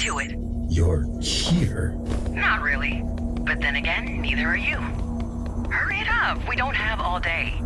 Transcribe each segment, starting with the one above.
to it. You're here? Not really. But then again, neither are you. Hurry it up. We don't have all day.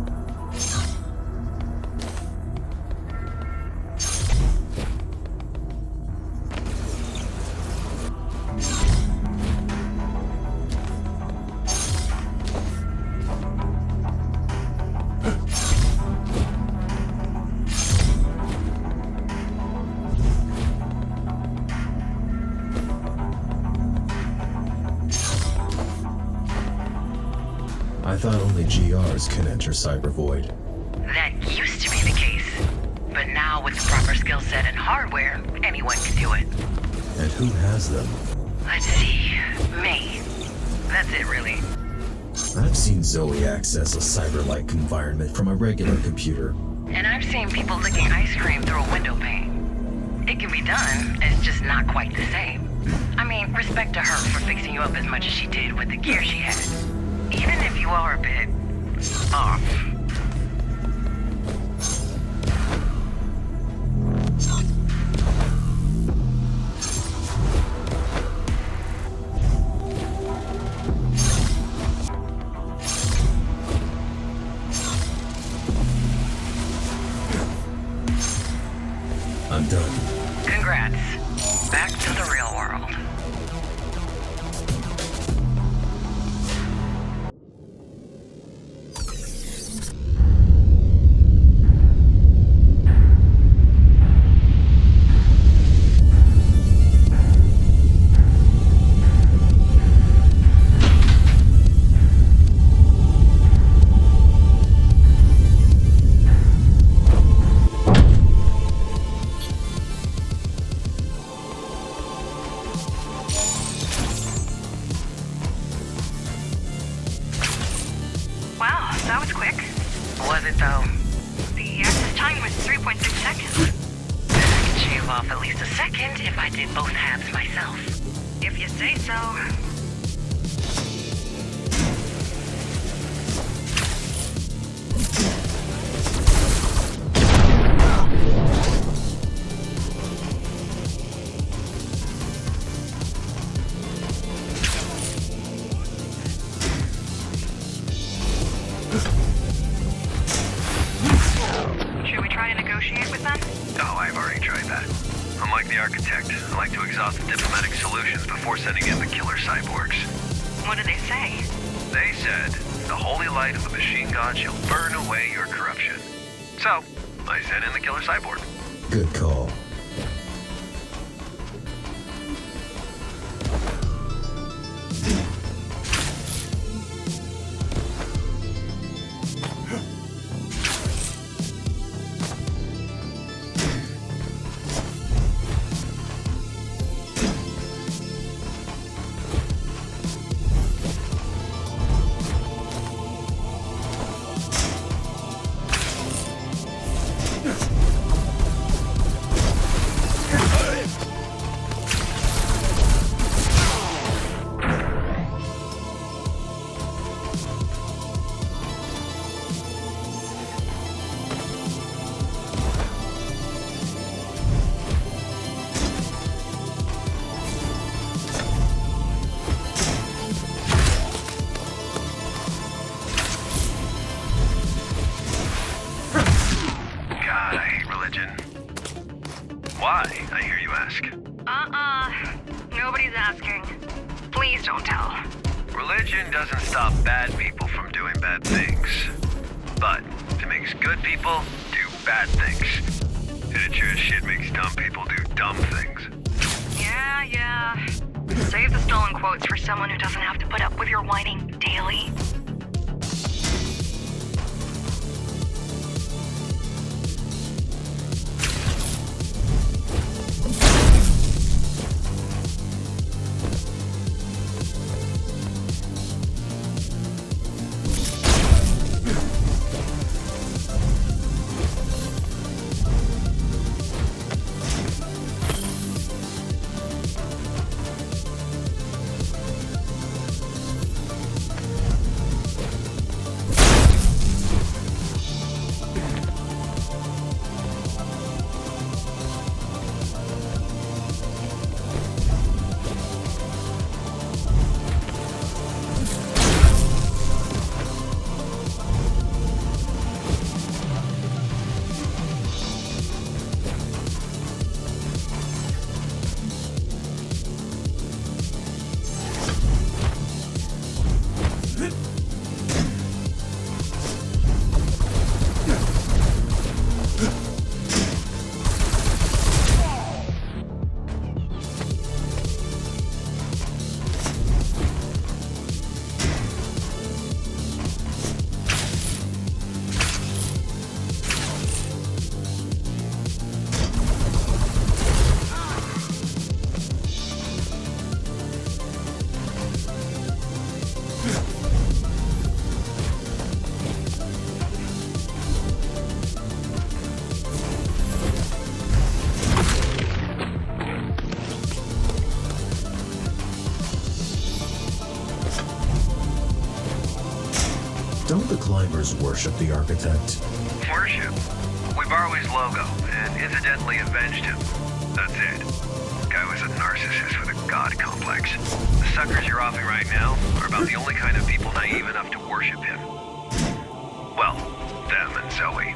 I thought only GRs can enter Cyber Void. That used to be the case. But now with the proper skill set and hardware, anyone can do it. And who has them? Let's see. Me. That's it, really. I've seen Zoe access a cyber-like environment from a regular computer. And I've seen people licking ice cream through a window pane. It can be done, it's just not quite the same. I mean, respect to her for fixing you up as much as she did with the gear she had. Even if you are a bit off. I'm done. Congrats. Back to the real world. Wow, that was quick. Was it though? The access time was 3.6 seconds. I could shave off at least a second if I did both halves myself. If you say so. Should we try to negotiate with them? Oh, I've already tried that. Unlike the architect, I like to exhaust the diplomatic solutions before sending in the killer cyborgs. What did they say? They said, the holy light of the machine god shall burn away your corruption. So, I sent in the killer cyborg. Good call. God, I hate religion. Why, I hear you ask? Nobody's asking. Please don't tell. Religion doesn't stop bad people from doing bad things. But it makes good people do bad things. And it sure as shit makes dumb people do dumb things. Yeah. Save the stolen quotes for someone who doesn't have to put up with your whining daily. climbers worship the architect? Worship. We borrow his logo and incidentally avenged him. That's it. Guy was a narcissist with a god complex. The suckers you're offing right now are about the only kind of people naive enough to worship him. Well, them and Zoe.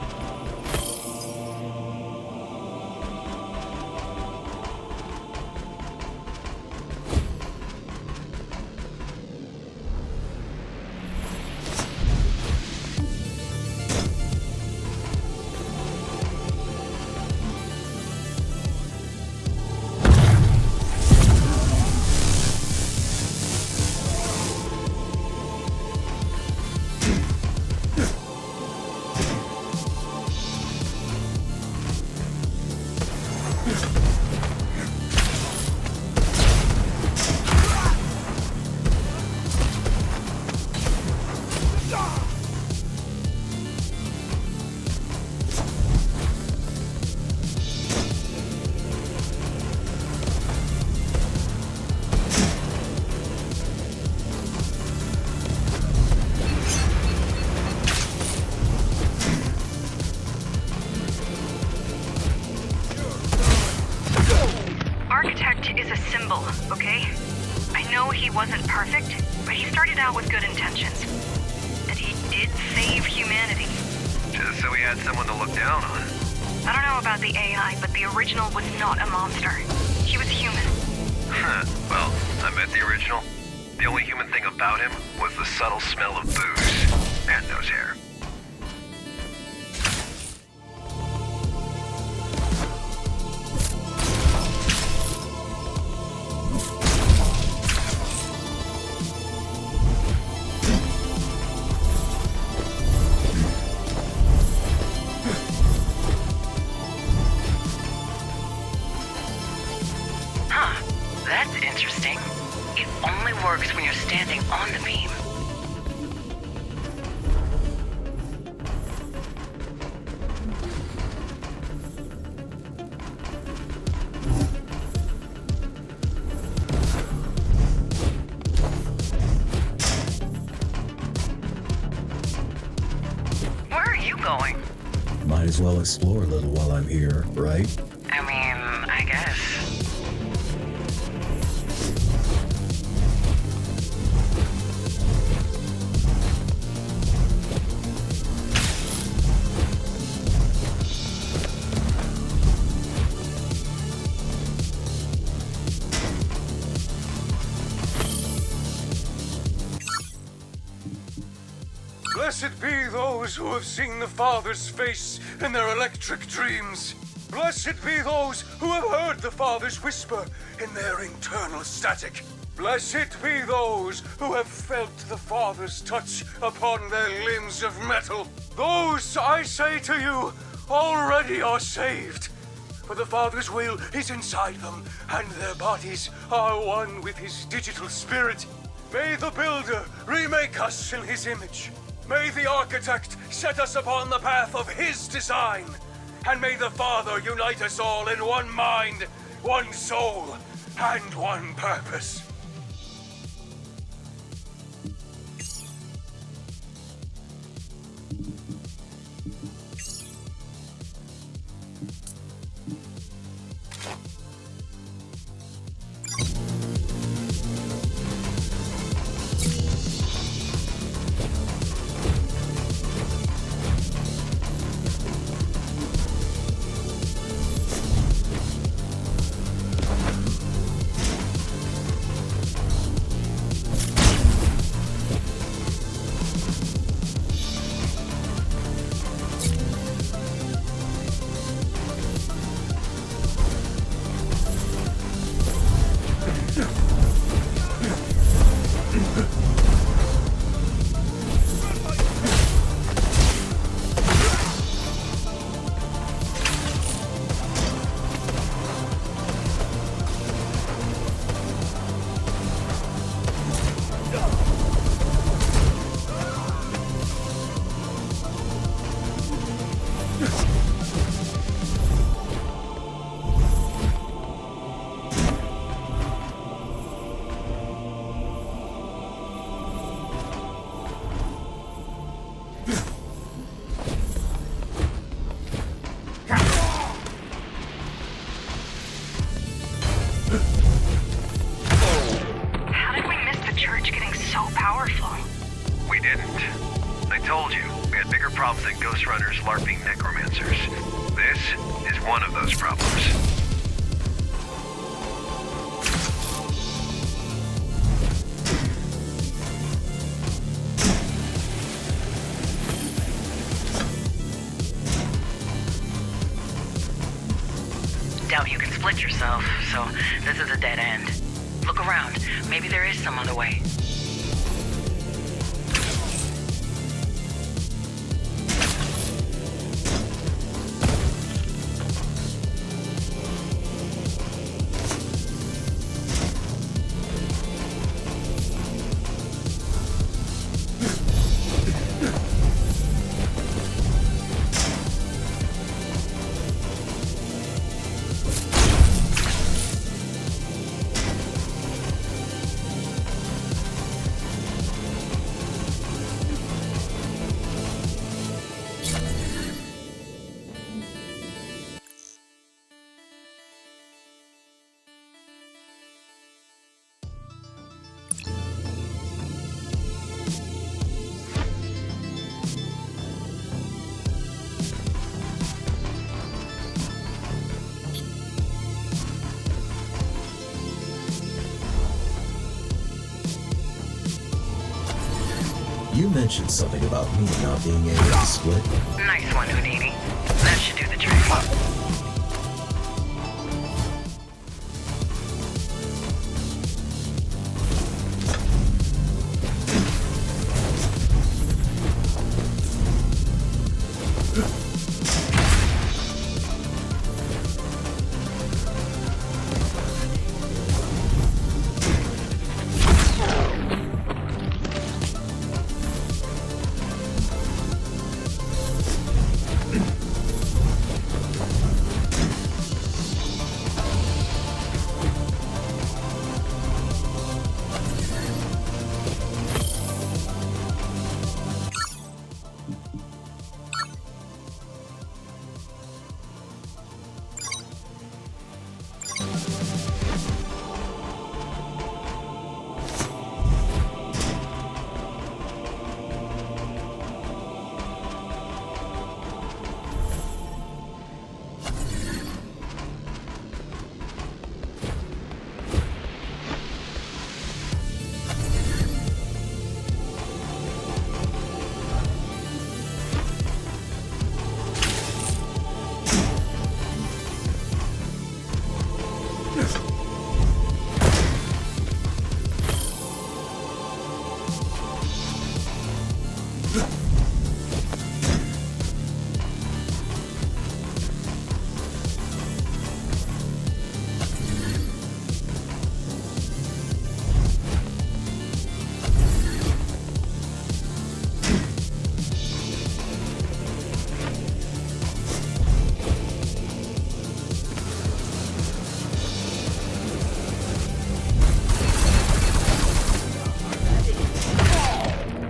Architect is a symbol, okay? I know he wasn't perfect, but he started out with good intentions. And he did save humanity. Just so he had someone to look down on. I don't know about the AI, but the original was not a monster. He was human. Huh. Well, I met the original. The only human thing about him was the subtle smell of booze. And nose hair. Huh. That's interesting. It only works when you're standing on the beam. Where are you going? Might as well explore a little while I'm here, right? I mean, I guess. Blessed be those who have seen the Father's face in their electric dreams. Blessed be those who have heard the Father's whisper in their internal static. Blessed be those who have felt the Father's touch upon their limbs of metal. Those, I say to you, already are saved. For the Father's will is inside them, and their bodies are one with his digital spirit. May the Builder remake us in his image. May the Architect set us upon the path of his design. And may the Father unite us all in one mind, one soul, and one purpose. problems than Ghostrunner's LARPing necromancers. This is one of those problems. Doubt you can split yourself, so this is a dead end. Look around. Maybe there is some other way. You mentioned something about me not being able to split. Nice one, Houdini. That should do the trick.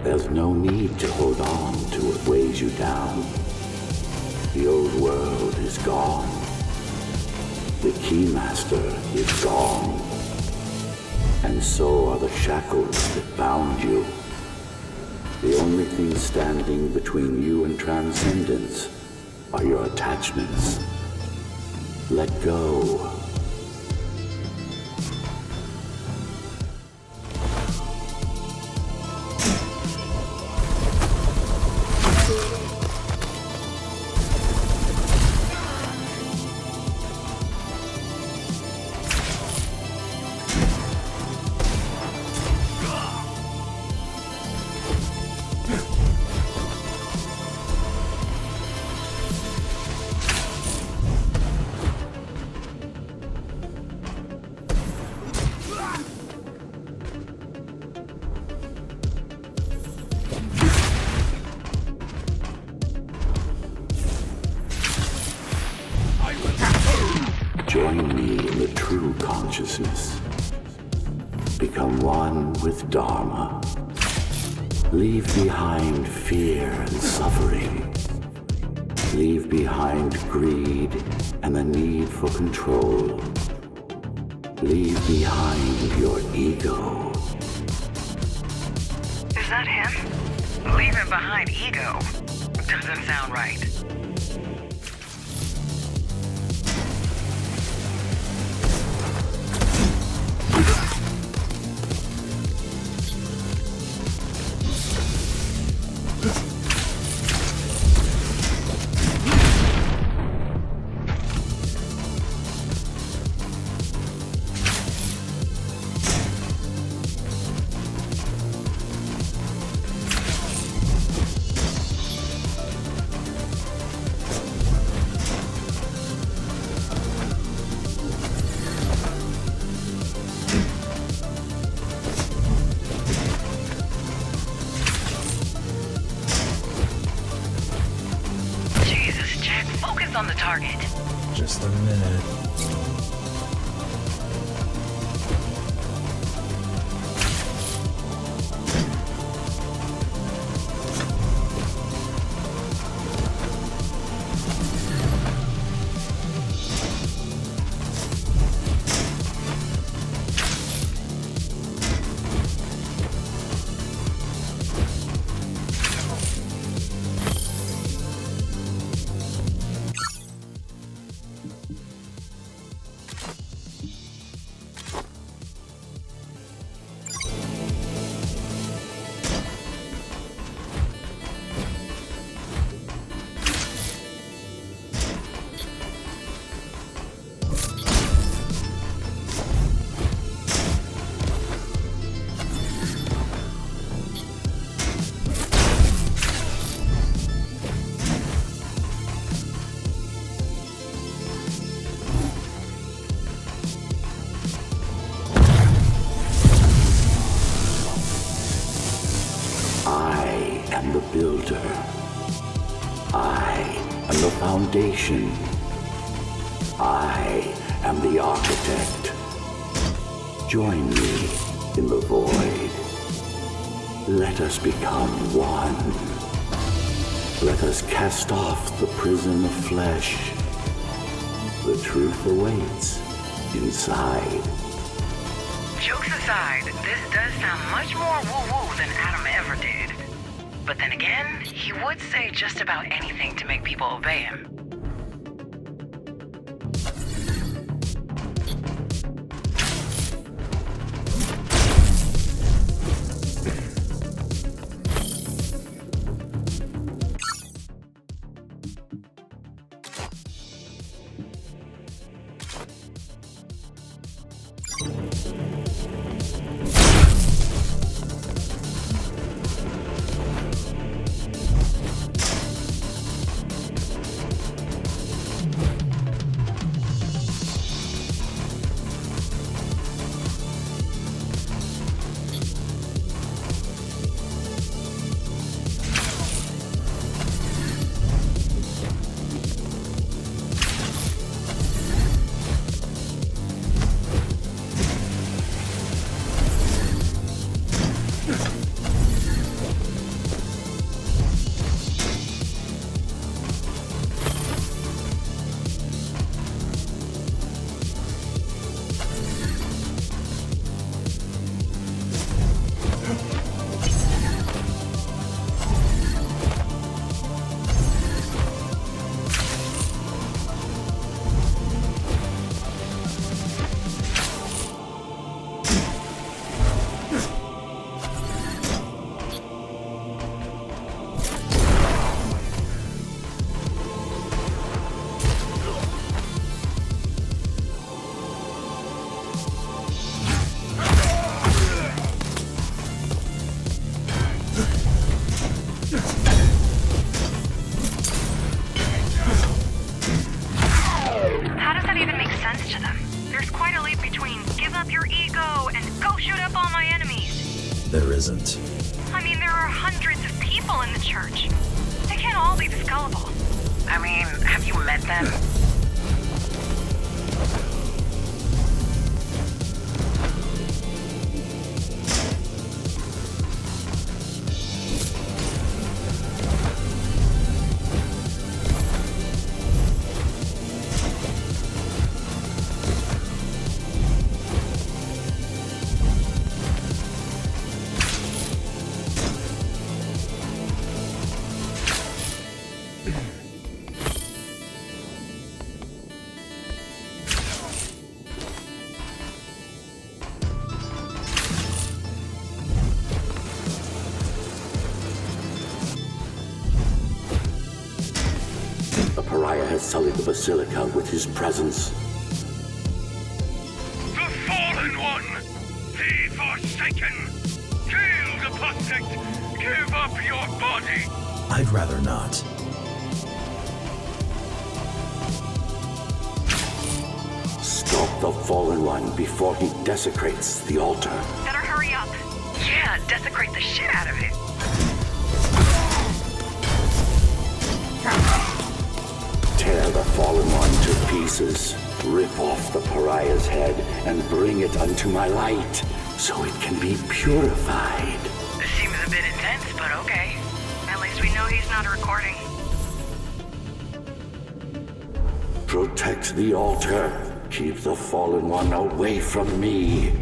There's no need to hold on to what weighs you down. The old world is gone. The Keymaster is gone. And so are the shackles that bound you. The only thing standing between you and transcendence are your attachments. Let go. Join me in the true consciousness. Become one with Dharma. Leave behind fear and suffering. Leave behind greed and the need for control. Leave behind your ego. Is that him? Leaving behind ego? doesn't sound right. On the target. Just a minute. Builder. I am the foundation. I am the architect. Join me in the void. Let us become one. Let us cast off the prison of flesh. The truth awaits inside. Jokes aside, this does sound much more woo-woo than Adam ever did. But then again, he would say just about anything to make people obey him. There isn't. I mean, there are hundreds of people in the church. They can't all be this gullible. I mean, have you met them? The pariah has sullied the Basilica with his presence. The Fallen One! The Forsaken! Kill the apostate! Give up your body! I'd rather not. Stop the Fallen One before he desecrates the altar. Better hurry up. Yeah, desecrate the shit out of it. Tear the Fallen One to pieces. Rip off the pariah's head and bring it unto my light, so it can be purified. This seems a bit intense, but okay. At least we know he's not recording. Protect the altar. Keep the Fallen One away from me.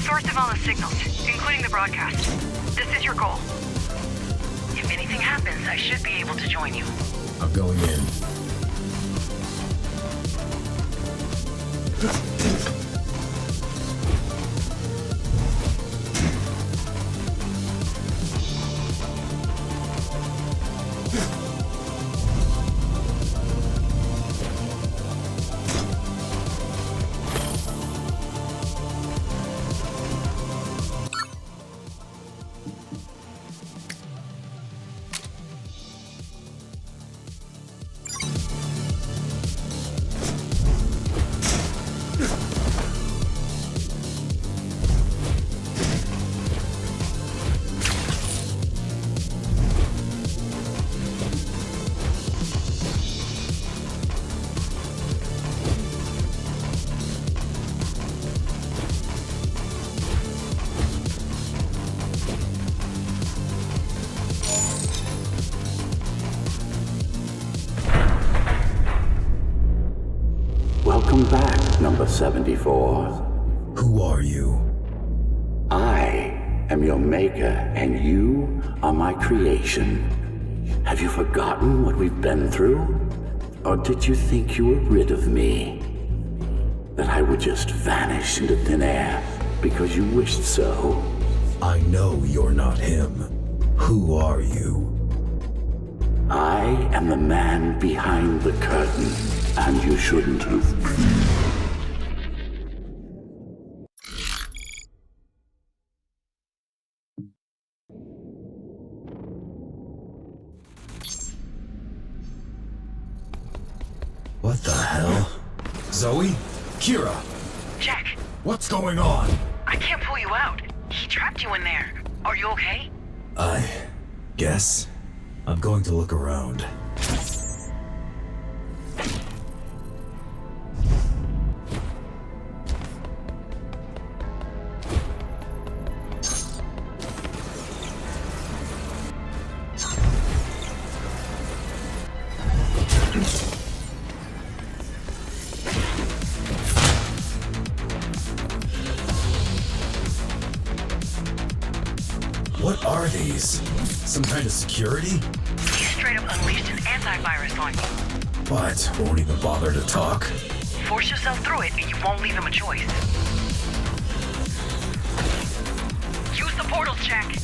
Source of all the signals, including the broadcast. This is your goal. If anything happens, I should be able to join you. I'm going in. Welcome back, number 74. Who are you? I am your maker, and you are my creation. Have you forgotten what we've been through? Or did you think you were rid of me? That I would just vanish into thin air because you wished so? I know you're not him. Who are you? am the man behind the curtain, and you shouldn't have been. What the hell? Zoe? Kira? Jack, What's going on? I can't pull you out. He trapped you in there. Are you okay? I guess I'm going to look around. What are these? Some kind of security? He straight up unleashed an antivirus on you. But won't even bother to talk? Force yourself through it and you won't leave him a choice. Use the portals, Jack.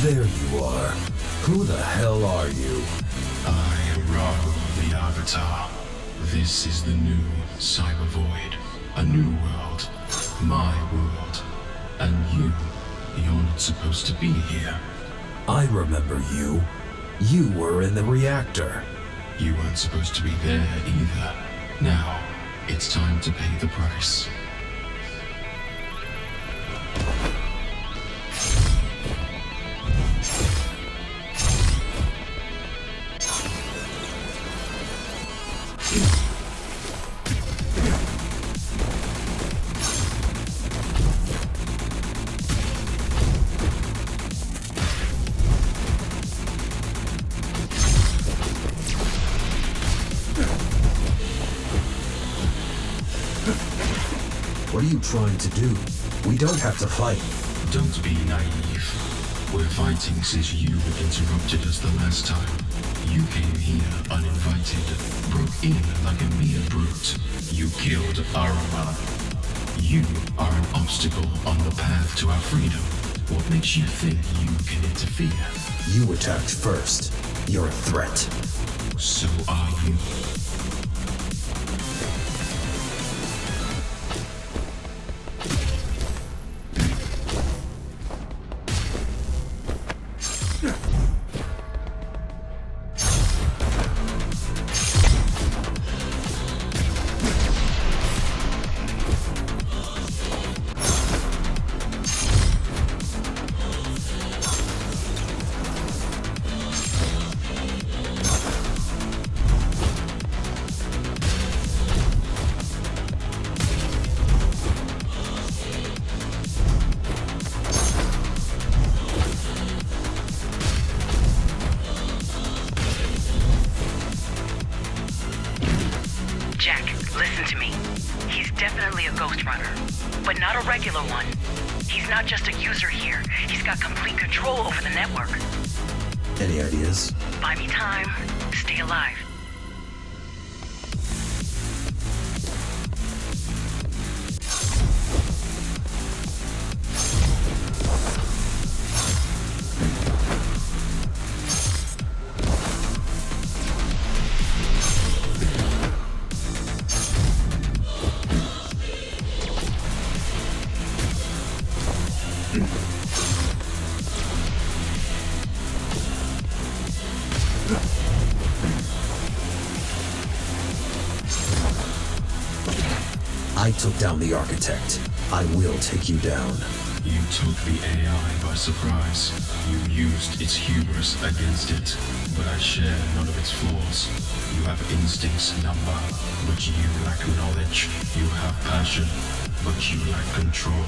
There you are. Who the hell are you? I am Rahu, the Avatar. This is the new Cyber Void. A new world. My world. And you're not supposed to be here. I remember you. You were in the reactor. You weren't supposed to be there either. Now, it's time to pay the price. What are you trying to do? We don't have to fight. Don't be naive. We're fighting since you interrupted us the last time. You came here uninvited, broke in like a mere brute. You killed Arama. You are an obstacle on the path to our freedom. What makes you think you can interfere? You attacked first. You're a threat. So are you. Jack, listen to me. He's definitely a Ghostrunner, but not a regular one. He's not just a user here. He's got complete control over the network. Any ideas? Buy me time. Stay alive. I took down the architect. I will take you down. You took the AI by surprise. You used its hubris against it, but I share none of its flaws. You have instincts, Number, but you lack knowledge. You have passion, but you lack control.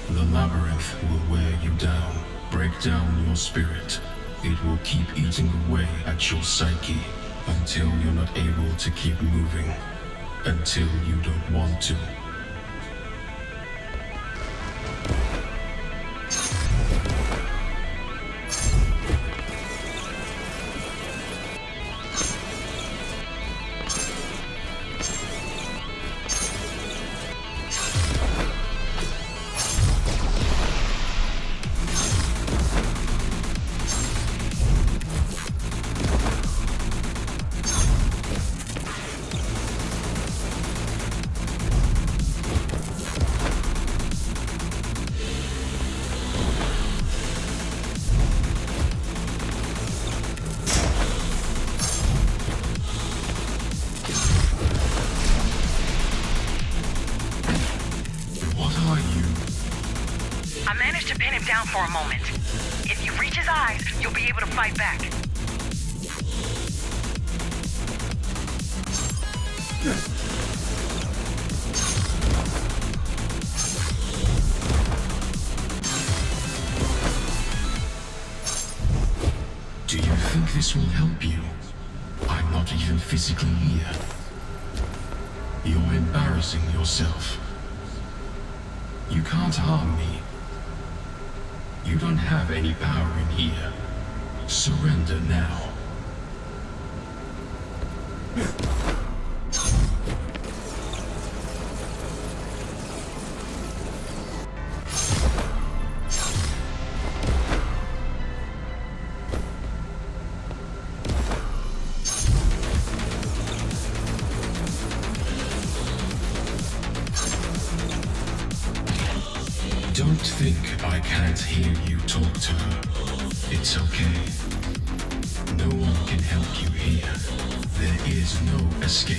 The labyrinth will wear you down, break down your spirit. It will keep eating away at your psyche until you're not able to keep moving, until you don't want to. I managed to pin him down for a moment. If you reach his eyes, you'll be able to fight back. Do you think this will help you? I'm not even physically here. You're embarrassing yourself. You can't harm me. You don't have any power in here. Surrender now. Don't think I can't hear you talk to her. It's okay. No one can help you here. There is no escape.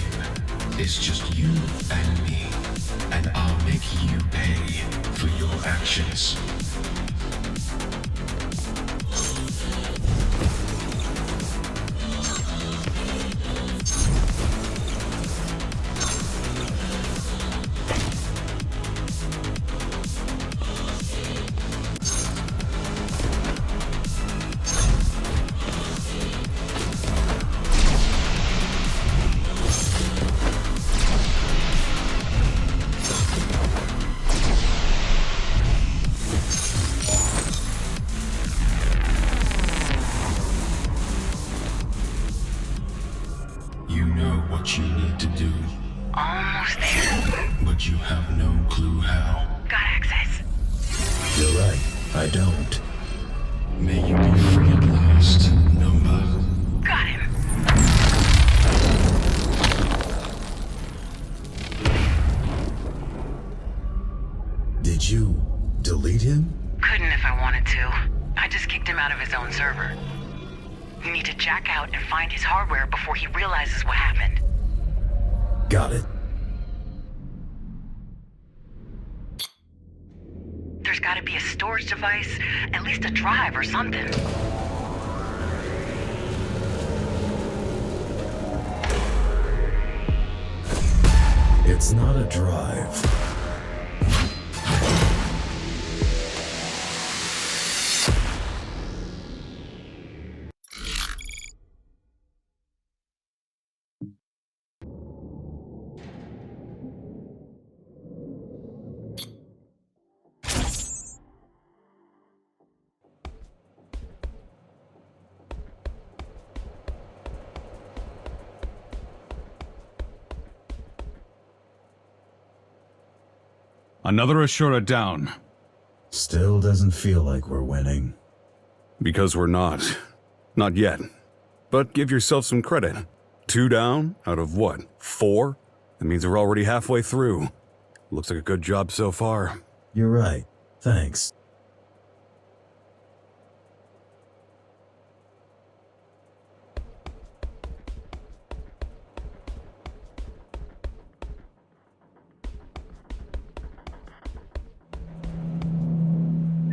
It's just you and me. And I'll make you pay for your actions. What you need to do. Almost there. But you have no clue how. Got access. You're right, I don't. May you be free at last, Number. Got him. Did you delete him? Couldn't if I wanted to. I just kicked him out of his own server. We need to jack out and find his hardware before he realizes what happened. Got it. There's gotta be a storage device, at least a drive or something. It's not a drive. Another Ashura down. Still doesn't feel like we're winning. Because we're not. Not yet. But give yourself some credit. 2 down out of what, 4? That means we're already halfway through. Looks like a good job so far. You're right. Thanks.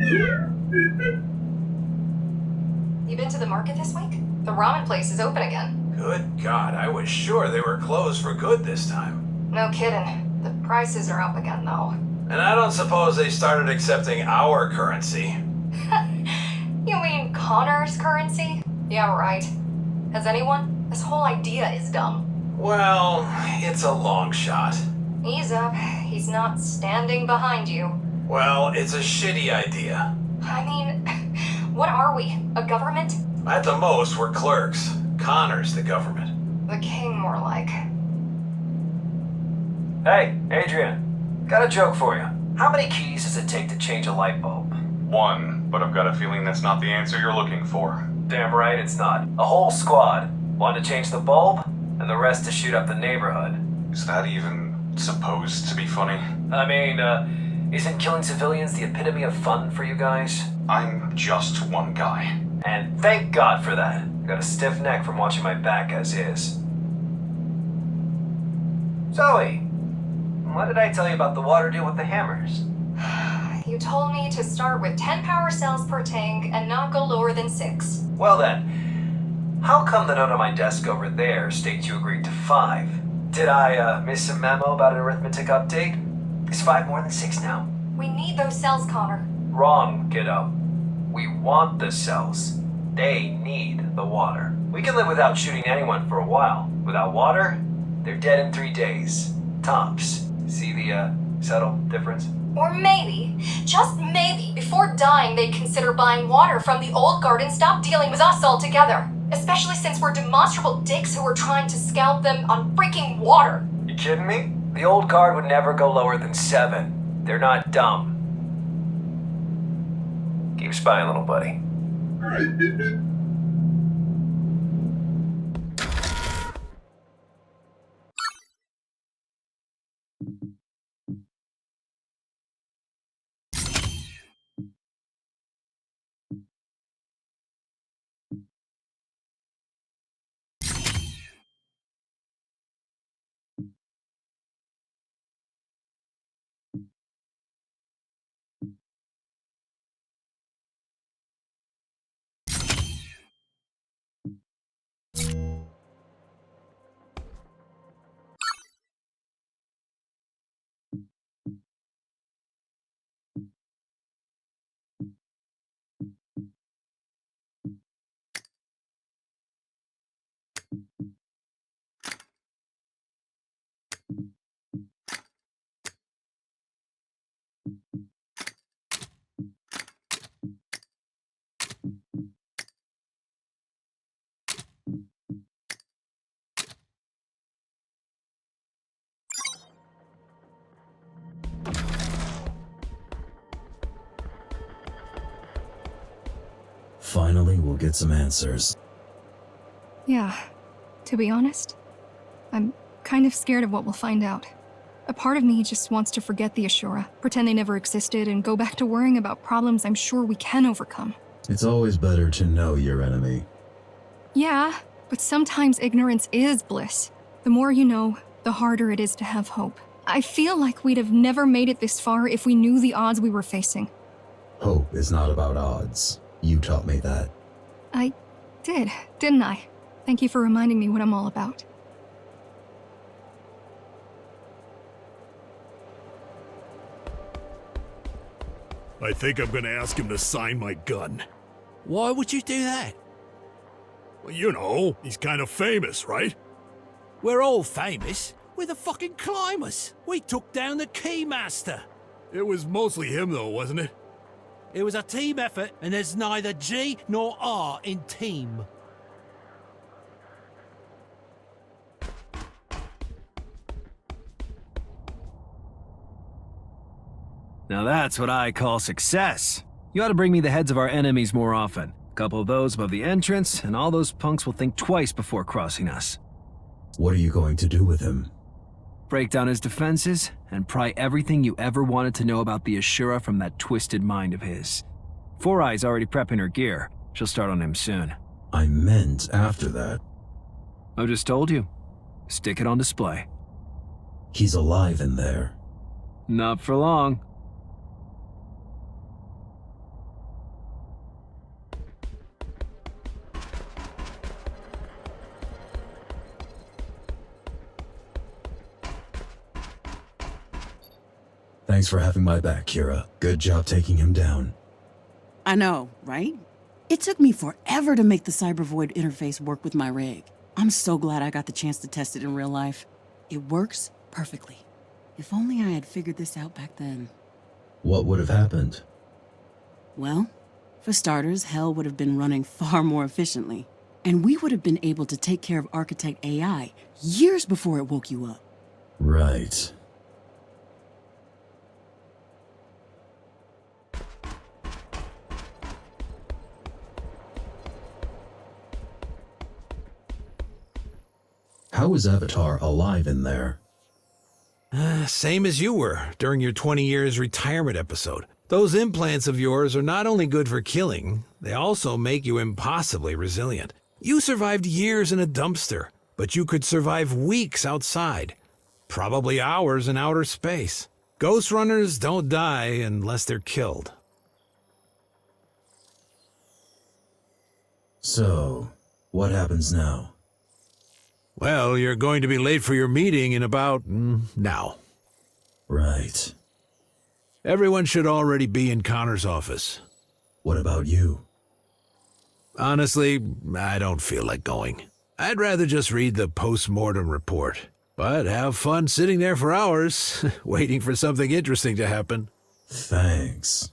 You been to the market this week? The ramen place is open again. Good God, I was sure they were closed for good this time. No kidding. The prices are up again, though. And I don't suppose they started accepting our currency. You mean Connor's currency? Yeah, right. Has anyone? This whole idea is dumb. Well, it's a long shot. Ease up. He's not standing behind you. Well, it's a shitty idea. I mean, what are we? A government? At the most, we're clerks. Connor's the government. The king, more like. Hey, Adrian. Got a joke for you. How many keys does it take to change a light bulb? 1, but I've got a feeling that's not the answer you're looking for. Damn right it's not. A whole squad. One to change the bulb, and the rest to shoot up the neighborhood. Is that even supposed to be funny? I mean, isn't killing civilians the epitome of fun for you guys? I'm just one guy. And thank God for that. I got a stiff neck from watching my back as is. Zoe, what did I tell you about the water deal with the hammers? You told me to start with 10 power cells per tank and not go lower than 6. Well then, how come the note on my desk over there states you agreed to 5? Did I miss a memo about an arithmetic update? Is 5 more than 6 now? We need those cells, Connor. Wrong, kiddo. We want the cells. They need the water. We can live without shooting anyone for a while. Without water, they're dead in 3 days. Tops. See the subtle difference? Or maybe, just maybe, before dying they'd consider buying water from the old guard and stop dealing with us altogether. Especially since we're demonstrable dicks who are trying to scalp them on freaking water. You kidding me? The old guard would never go lower than 7. They're not dumb. Keep spying, little buddy. Finally, we'll get some answers. Yeah, to be honest, I'm kind of scared of what we'll find out. A part of me just wants to forget the Ashura, pretend they never existed, and go back to worrying about problems I'm sure we can overcome. It's always better to know your enemy. Yeah, but sometimes ignorance is bliss. The more you know, the harder it is to have hope. I feel like we'd have never made it this far if we knew the odds we were facing. Hope is not about odds. You taught me that. I did, didn't I? Thank you for reminding me what I'm all about. I think I'm gonna ask him to sign my gun. Why would you do that? Well, you know, he's kind of famous, right? We're all famous. We're the fucking climbers. We took down the Keymaster. It was mostly him, though, wasn't it? It was a team effort, and there's neither G nor R in team. Now that's what I call success. You ought to bring me the heads of our enemies more often. A couple of those above the entrance, and all those punks will think twice before crossing us. What are you going to do with him? Break down his defenses, and pry everything you ever wanted to know about the Ashura from that twisted mind of his. Four Eye's already prepping her gear. She'll start on him soon. I meant after that. I just told you. Stick it on display. He's alive in there. Not for long. Thanks for having my back, Kira. Good job taking him down. I know, right? It took me forever to make the Cybervoid interface work with my rig. I'm so glad I got the chance to test it in real life. It works perfectly. If only I had figured this out back then. What would have happened? Well, for starters, Hell would have been running far more efficiently. And we would have been able to take care of Architect AI years before it woke you up. Right. How is Avatar alive in there? Same as you were during your 20 years retirement episode. Those implants of yours are not only good for killing, they also make you impossibly resilient. You survived years in a dumpster, but you could survive weeks outside. Probably hours in outer space. Ghostrunners don't die unless they're killed. So, what happens now? Well, you're going to be late for your meeting in about now. Right. Everyone should already be in Connor's office. What about you? Honestly, I don't feel like going. I'd rather just read the post-mortem report. But have fun sitting there for hours, waiting for something interesting to happen. Thanks.